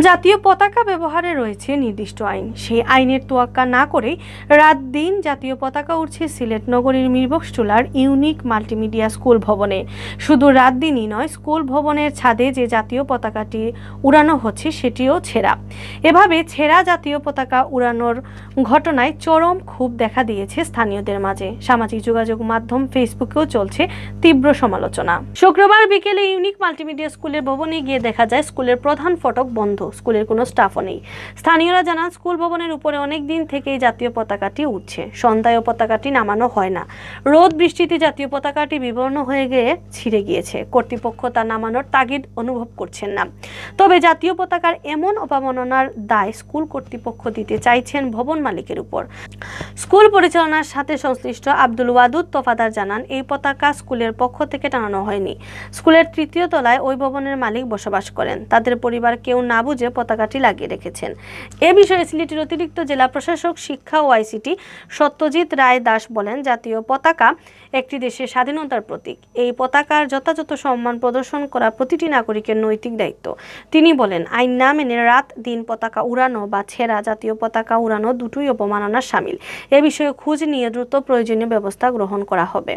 জাতীয় পতাকা ব্যবহারে রয়েছে নির্দিষ্ট আইন। সেই আইনের তোয়াক্কা না করেই রাত দিন জাতীয় পতাকা উঠছে সিলেট নগরীর মিরবক্সটুলার ইউনিক মাল্টিমিডিয়া স্কুল ভবনে। শুধু রাত দিনই নয়, স্কুল ভবনের ছাদে যে জাতীয় পতাকাটি উড়ানো হচ্ছে সেটিও ছেঁড়া। এভাবে ছেঁড়া জাতীয় পতাকা উড়ানোর ঘটনায় চরম ক্ষোভ দেখা দিয়েছে স্থানীয়দের মাঝে। সামাজিক যোগাযোগ মাধ্যম ফেসবুকেও চলছে তীব্র সমালোচনা। শুক্রবার বিকেলে ইউনিক মাল্টিমিডিয়া স্কুলের ভবনে গিয়ে দেখা যায় স্কুলের প্রধান ফটক বন্ধ, স্কুলের কোনো স্টাফও নেই। স্থানীয়রা জানান, স্কুল ভবনের উপরে অনেক দিন থেকেই জাতীয় পতাকাটি উঠছে। সন্ধ্যায় পতাকাটি নামানো হয় না। রোদ বৃষ্টিতে জাতীয় পতাকাটি বিবর্ণ হয়ে গিয়ে ছিঁড়ে গিয়েছে। কর্তৃপক্ষ তা নামানোর তাগিদ অনুভব করছেন না। তবে জাতীয় পতাকার এমন অবমাননার দায় স্কুল কর্তৃপক্ষ দিতে চাইছেন ভবন মালিকের উপর। স্কুল পরিচালনার সাথে সংশ্লিষ্ট আব্দুল ওয়াদুদ তফাদার জানান, এই পতাকা স্কুলের পক্ষ থেকে টানানো হয়নি। স্কুলের তৃতীয় তলায় ওই ভবনের মালিক বসবাস করেন। তাদের পরিবার কেউ না বুঝে পতাকাটি লাগিয়ে রেখেছেন। এ বিষয়ে সিলেটের অতিরিক্ত জেলা প্রশাসক শিক্ষা ও আইসিটি সত্যজিৎ রায় দাস বলেন, জাতীয় পতাকা একটি দেশের স্বাধীনতার প্রতীক। এই পতাকার যথাযথ সম্মান প্রদর্শন করা প্রতিটি নাগরিকের নৈতিক দায়িত্ব। তিনি বলেন, আইন না মেনে রাত দিন পতাকা উড়ানো বা ছেঁড়া জাতীয় পতাকা উড়ানো দুটোই অবমাননার শামিল। এ বিষয়ে খোঁজ নিয়ে দ্রুত প্রয়োজনীয় ব্যবস্থা গ্রহণ করা হবে।